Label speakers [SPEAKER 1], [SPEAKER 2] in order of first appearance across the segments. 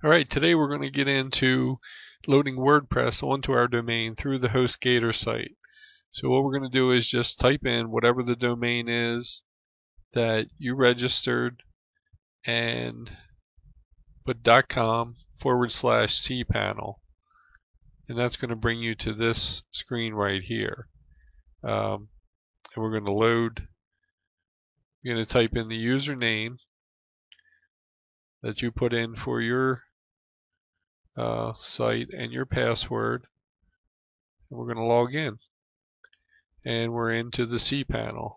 [SPEAKER 1] Alright, today we're going to get into loading WordPress onto our domain through the HostGator site. So what we're going to do is just type in whatever the domain is that you registered and put .com/Cpanel, and that's going to bring you to this screen right here. And we're going to load. You're going to type in the username that you put in for your site and your password, and we're going to log in, and we're into the Cpanel.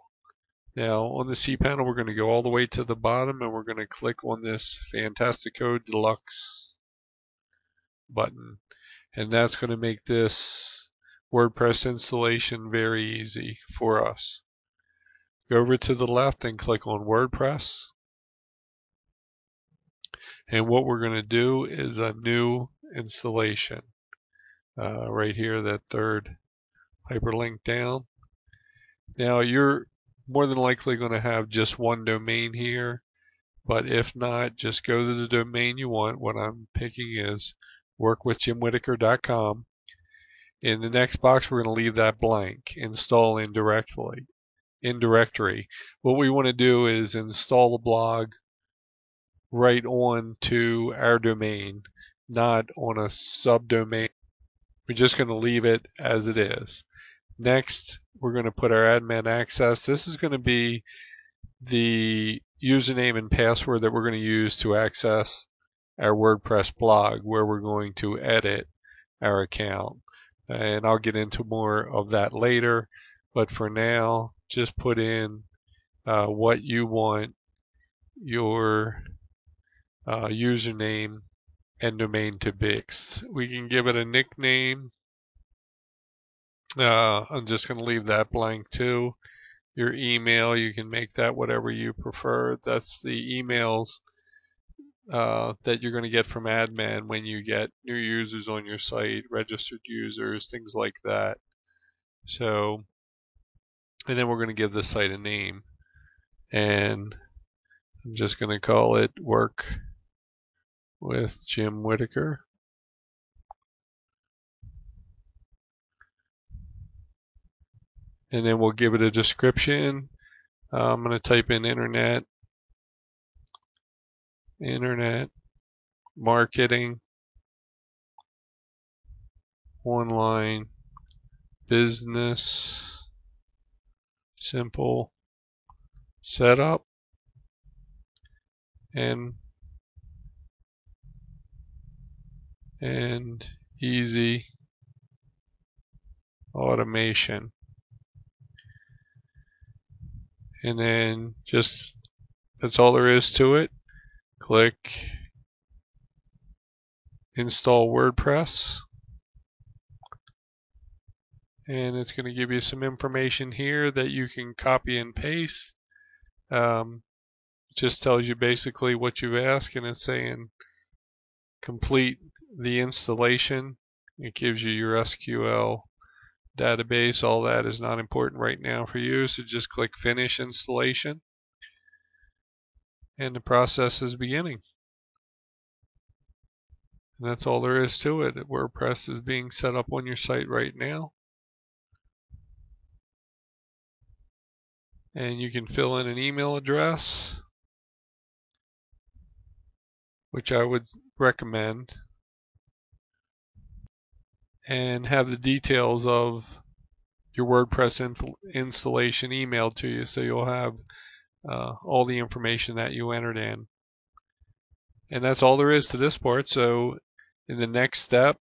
[SPEAKER 1] Now on the Cpanel we're going to go all the way to the bottom, and we're going to click on this Fantastico Deluxe button, and that's going to make this WordPress installation very easy for us. Go over to the left and click on WordPress, and what we're going to do is a new installation. Right here, that third hyperlink down. Now you're more than likely going to have just one domain here, but if not, just go to the domain you want. What I'm picking is workwithjimwhitaker.com. In the next box we're going to leave that blank, install in directory. What we want to do is install the blog right on to our domain, not on a subdomain. We're just going to leave it as it is. Next, we're going to put our admin access. This is going to be the username and password that we're going to use to access our WordPress blog, where we're going to edit our account. And I'll get into more of that later, but for now, just put in what you want your username and domain to be. We can give it a nickname. I'm just going to leave that blank too. Your email, you can make that whatever you prefer. That's the emails that you're going to get from admin when you get new users on your site, registered users, things like that. So, and then we're going to give the site a name, and I'm just going to call it Work with Jim Whitaker. And then we'll give it a description. I'm going to type in internet marketing, online business, simple setup, and easy automation. And then just, that's all there is to it. Click install WordPress, and it's going to give you some information here that you can copy and paste. It just tells you basically what you've asked, and it's saying complete the installation. It gives you your SQL database. All that is not important right now for you, so just click finish installation, and the process is beginning. And that's all there is to it. WordPress is being set up on your site right now, and you can fill in an email address, which I would recommend, and have the details of your WordPress installation emailed to you, so you'll have all the information that you entered in. And that's all there is to this part. So in the next step,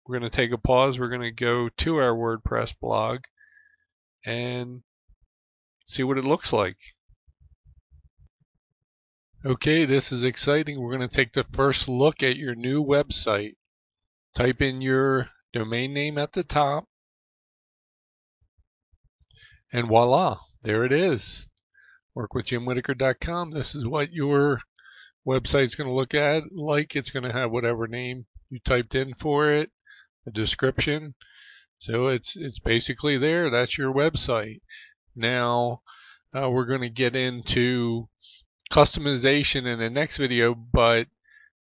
[SPEAKER 1] we're going to take a pause. We're going to go to our WordPress blog and see what it looks like. Okay, this is exciting. We're going to take the first look at your new website. Type in your domain name at the top, and voila, there it is. Workwithjimwhitaker.com. This is what your website's going to look like. It's going to have whatever name you typed in for it, a description. So it's basically there. That's your website. Now we're going to get into customization in the next video, but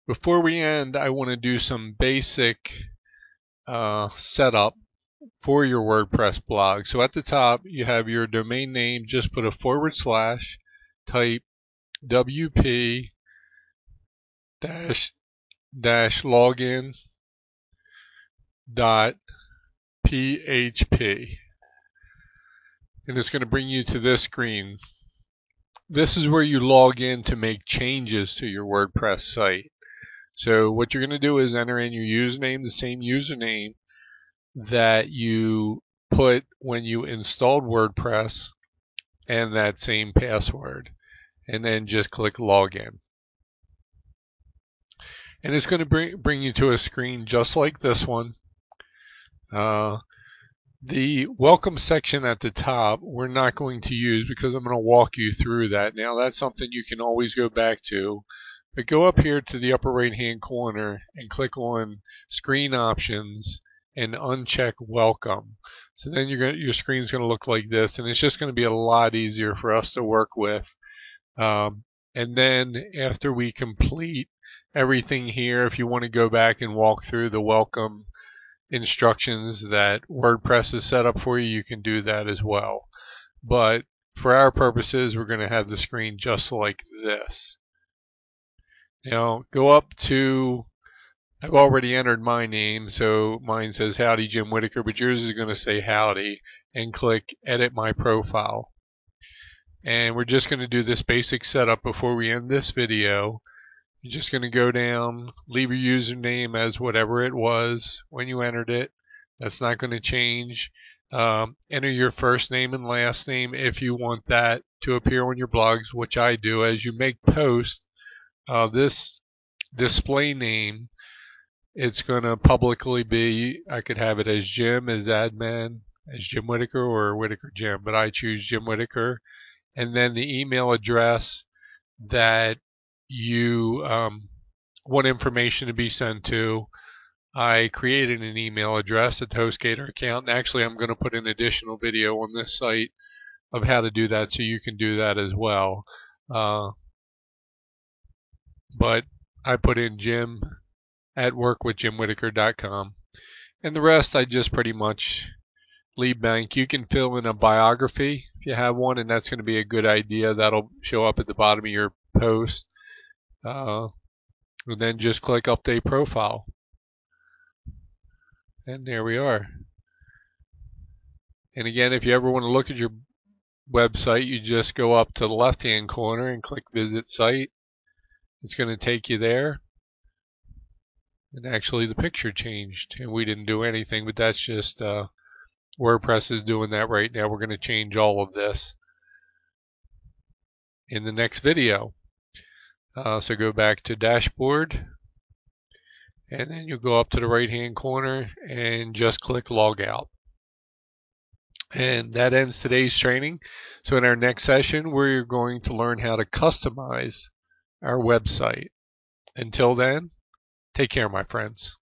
[SPEAKER 1] Before we end, I want to do some basic setup for your WordPress blog. So at the top, you have your domain name. Just put a / type WP dash login dot PHP. And it's going to bring you to this screen. This is where you log in to make changes to your WordPress site. So what you're going to do is enter in your username, the same username that you put when you installed WordPress, and that same password. And then just click login. And it's going to bring you to a screen just like this one. The welcome section at the top we're not going to use because I'm going to walk you through that. Now that's something you can always go back to. But go up here to the upper right hand corner and click on screen options and uncheck welcome. So then your screen's going to look like this, and it's just going to be a lot easier for us to work with. And then after we complete everything here, if you want to go back and walk through the welcome instructions that WordPress is set up for you, you can do that as well. But for our purposes, we're going to have the screen just like this. Now go up to, I've already entered my name, so mine says Howdy Jim Whitaker, but yours is going to say Howdy, and click Edit My Profile. And we're just going to do this basic setup before we end this video. You're just going to go down, leave your username as whatever it was when you entered it. That's not going to change. Enter your first name and last name if you want that to appear on your blogs, which I do. As you make posts, this display name, it's going to publicly be, I could have it as Jim, as admin, as Jim Whitaker, or Whitaker Jim, but I choose Jim Whitaker. And then the email address that you want information to be sent to. I created an email address at the HostGator account, and actually I'm going to put an additional video on this site of how to do that, so you can do that as well. But I put in Jim at workwithjimwhitaker.com, and the rest I just pretty much leave blank. You can fill in a biography if you have one, and that's going to be a good idea. That'll show up at the bottom of your post. And then just click Update Profile. And there we are. And again, if you ever want to look at your website, you just go up to the left-hand corner and click Visit Site. It's going to take you there. And actually the picture changed, and we didn't do anything, but that's just WordPress is doing that right now. We're going to change all of this in the next video. So go back to Dashboard, and then you'll go up to the right hand corner and just click Log Out. And that ends today's training. So in our next session, we're going to learn how to customize our website. Until then, take care, my friends.